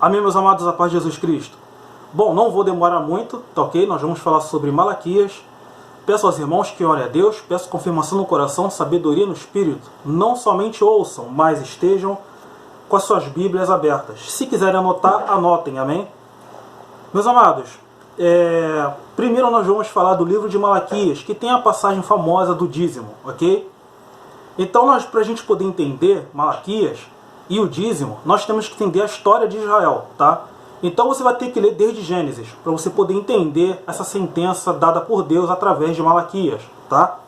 Amém, meus amados, a paz de Jesus Cristo. Bom, não vou demorar muito, tá ok? Nós vamos falar sobre Malaquias. Peço aos irmãos que orem a Deus, peço confirmação no coração, sabedoria no Espírito. Não somente ouçam, mas estejam com as suas Bíblias abertas. Se quiserem anotar, anotem, amém? Meus amados, primeiro nós vamos falar do livro de Malaquias, que tem a passagem famosa do dízimo, ok? Então, para a gente poder entender Malaquias e o dízimo, nós temos que entender a história de Israel, tá? Então você vai ter que ler desde Gênesis, para você poder entender essa sentença dada por Deus através de Malaquias, tá?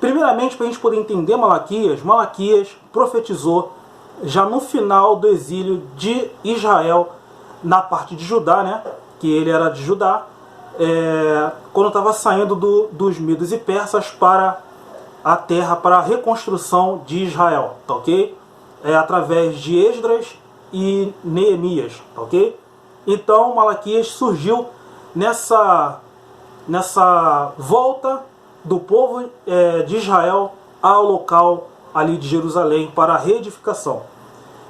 Primeiramente, para a gente poder entender Malaquias, Malaquias profetizou já no final do exílio de Israel, na parte de Judá, né? Que ele era de Judá, quando estava saindo dos medos e persas para a terra, para a reconstrução de Israel, tá ok? Através de Esdras e Neemias, tá ok? Então Malaquias surgiu nessa volta do povo de Israel ao local ali de Jerusalém para a reedificação.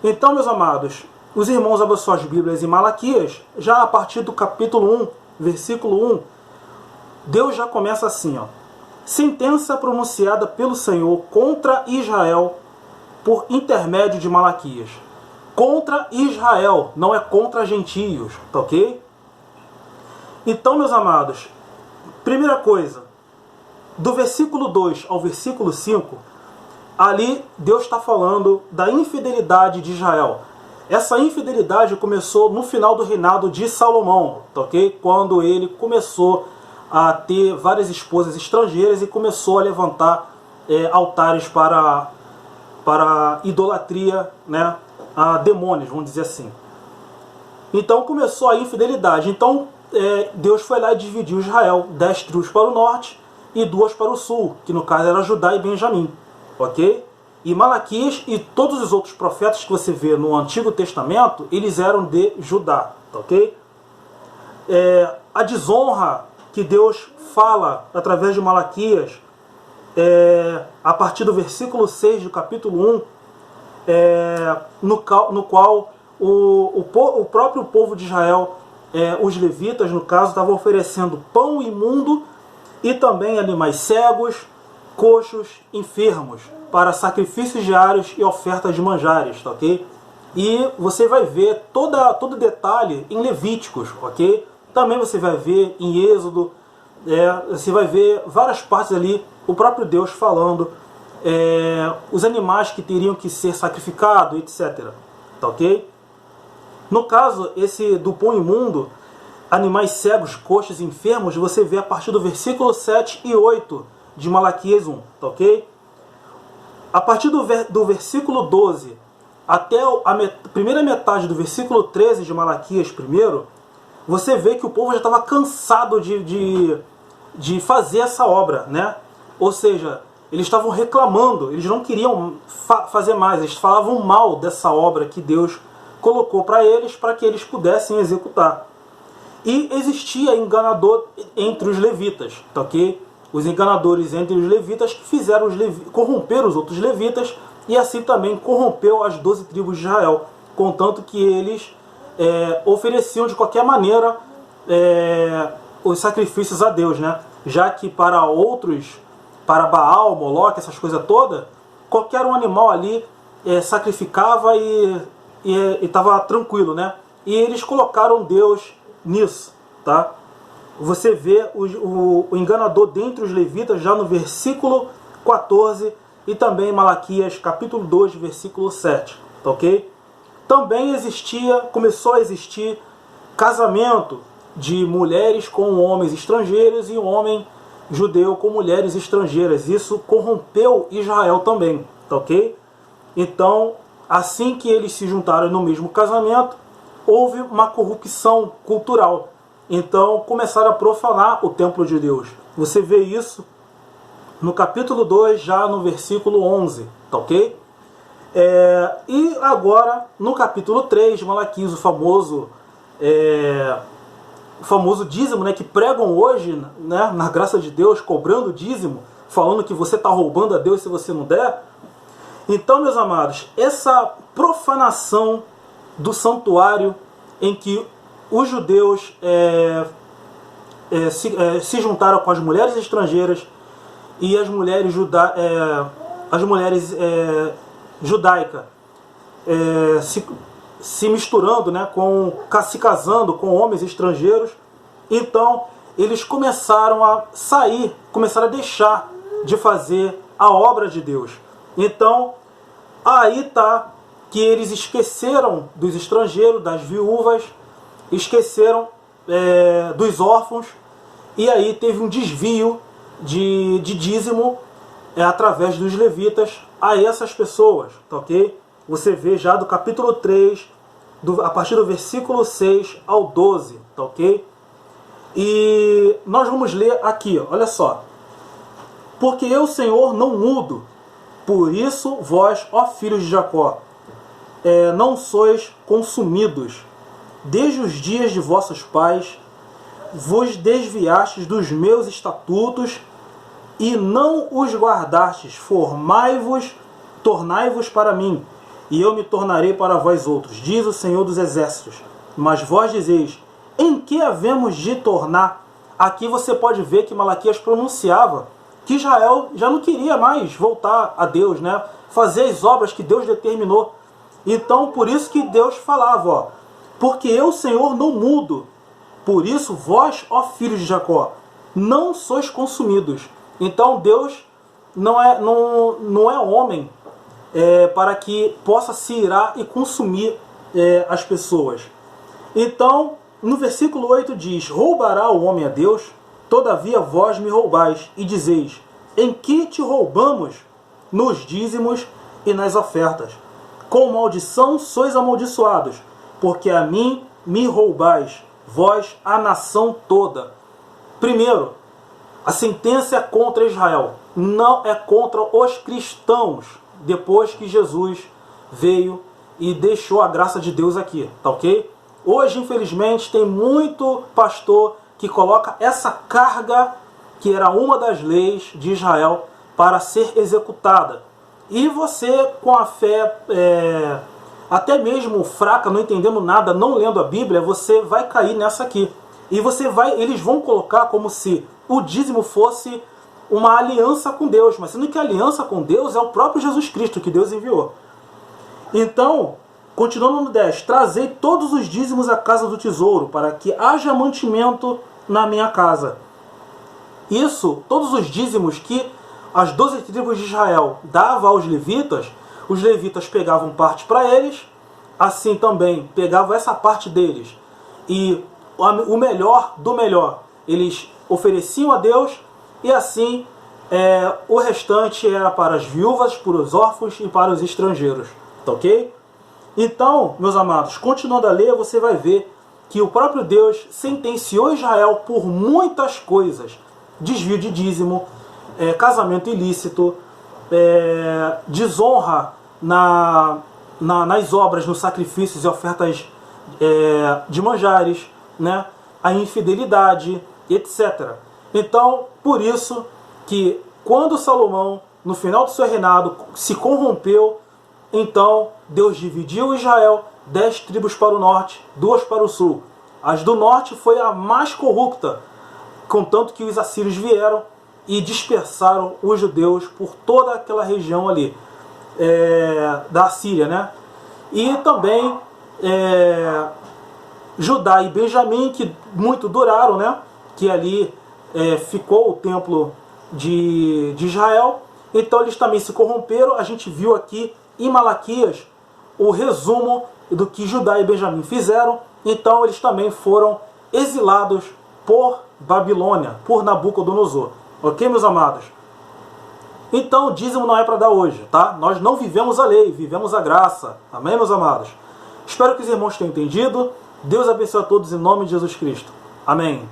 Então, meus amados, os irmãos abram suas Bíblias em Malaquias, já a partir do capítulo 1, versículo 1, Deus já começa assim, ó. Sentença pronunciada pelo Senhor contra Israel por intermédio de Malaquias. Contra Israel, não é contra gentios, tá ok? Então, meus amados, primeira coisa, do versículo 2 ao versículo 5, ali Deus está falando da infidelidade de Israel. Essa infidelidade começou no final do reinado de Salomão, tá ok? Quando ele começou a ter várias esposas estrangeiras e começou a levantar altares para idolatria, né, a demônios, vamos dizer assim. Então começou a infidelidade. Então Deus foi lá e dividiu Israel, 10 tribos para o norte e 2 para o sul, que no caso era Judá e Benjamim, ok? E Malaquias e todos os outros profetas que você vê no Antigo Testamento, eles eram de Judá, tá ok? A desonra que Deus fala através de Malaquias, a partir do versículo 6 do capítulo 1, no qual o próprio povo de Israel, os levitas no caso, estavam oferecendo pão imundo e também animais cegos, coxos, enfermos, para sacrifícios diários e ofertas de manjares, tá ok? E você vai ver todo detalhe em Levíticos, ok? Também você vai ver em Êxodo, você vai ver várias partes ali, o próprio Deus falando os animais que teriam que ser sacrificados, etc. Tá ok? No caso, esse do pão imundo, animais cegos, coxos, enfermos, você vê a partir do versículo 7 e 8 de Malaquias 1, tá ok? A partir do versículo 12 até a primeira metade do versículo 13 de Malaquias primeiro, você vê que o povo já estava cansado de fazer essa obra, né? Ou seja, eles estavam reclamando, eles não queriam fazer mais, eles falavam mal dessa obra que Deus colocou para que eles pudessem executar. E existia enganador entre os levitas, tá ok? Os enganadores entre os levitas que fizeram corromper os outros levitas e assim também corrompeu as 12 tribos de Israel, contanto que eles ofereciam de qualquer maneira os sacrifícios a Deus, né? Já que para outros, para Baal, Moloque, essas coisas todas, qualquer um animal ali sacrificava e estava tranquilo, né? E eles colocaram Deus nisso, tá? Você vê o enganador dentre os levitas já no versículo 14 e também em Malaquias capítulo 2, versículo 7, tá ok? Também começou a existir casamento de mulheres com homens estrangeiros e homem judeu com mulheres estrangeiras. Isso corrompeu Israel também, tá ok? Então, assim que eles se juntaram no mesmo casamento, houve uma corrupção cultural. Então, começaram a profanar o templo de Deus. Você vê isso no capítulo 2, já no versículo 11, tá ok? E agora, no capítulo 3 de Malaquias, o famoso dízimo, né, que pregam hoje, né, na graça de Deus, cobrando dízimo, falando que você está roubando a Deus se você não der. Então, meus amados, essa profanação do santuário em que os judeus se juntaram com as mulheres estrangeiras e as mulheres judaicas se misturando, né, se casando com homens estrangeiros. Então eles começaram a sair, começaram a deixar de fazer a obra de Deus. Então aí está que eles esqueceram dos estrangeiros, das viúvas, esqueceram dos órfãos, e aí teve um desvio de dízimo através dos levitas a essas pessoas, tá ok? Você vê já do capítulo 3, a partir do versículo 6 ao 12, tá ok? E nós vamos ler aqui, ó, olha só. Porque eu, Senhor, não mudo, por isso vós, ó filhos de Jacó, não sois consumidos. Desde os dias de vossos pais, vos desviastes dos meus estatutos e não os guardastes. Formai-vos, tornai-vos para mim, e eu me tornarei para vós outros, diz o Senhor dos Exércitos. Mas vós dizeis, em que havemos de tornar? Aqui você pode ver que Malaquias pronunciava que Israel já não queria mais voltar a Deus, né? Fazer as obras que Deus determinou. Então, por isso que Deus falava, ó, porque eu, Senhor, não mudo. Por isso, vós, ó filhos de Jacó, não sois consumidos. Então, Deus não é homem para que possa se irar e consumir as pessoas. Então, no versículo 8 diz, roubará o homem a Deus? Todavia vós me roubais, e dizeis, em que te roubamos? Nos dízimos e nas ofertas. Com maldição sois amaldiçoados, porque a mim me roubais, vós, a nação toda. Primeiro, a sentença é contra Israel, não é contra os cristãos, depois que Jesus veio e deixou a graça de Deus aqui, tá ok? Hoje, infelizmente, tem muito pastor que coloca essa carga, que era uma das leis de Israel, para ser executada. E você, com a fé até mesmo fraca, não entendendo nada, não lendo a Bíblia, você vai cair nessa aqui. E eles vão colocar como se o dízimo fosse uma aliança com Deus, mas sendo que a aliança com Deus é o próprio Jesus Cristo que Deus enviou. Então, continuando no 10, trazei todos os dízimos à casa do tesouro, para que haja mantimento na minha casa. Isso, todos os dízimos que as 12 tribos de Israel davam aos levitas, os levitas pegavam parte para eles, assim também pegavam essa parte deles, e o melhor do melhor eles ofereciam a Deus, e assim o restante era para as viúvas, para os órfãos e para os estrangeiros, tá ok? Então, meus amados, continuando a ler, você vai ver que o próprio Deus sentenciou Israel por muitas coisas. Desvio de dízimo, casamento ilícito, desonra nas obras, nos sacrifícios e ofertas de manjares, né? A infidelidade, etc. Então, por isso que quando Salomão, no final do seu reinado, se corrompeu, então Deus dividiu Israel, 10 tribos para o norte, 2 para o sul. As do norte foi a mais corrupta, contanto que os assírios vieram e dispersaram os judeus por toda aquela região ali, da Síria, né? E também Judá e Benjamim, que muito duraram, né? Que ali ficou o templo de Israel. Então eles também se corromperam. A gente viu aqui em Malaquias o resumo do que Judá e Benjamim fizeram. Então eles também foram exilados por Babilônia, por Nabucodonosor. Ok, meus amados? Então o dízimo não é para dar hoje, tá? Nós não vivemos a lei, vivemos a graça. Amém, meus amados? Espero que os irmãos tenham entendido. Deus abençoe a todos em nome de Jesus Cristo. Amém.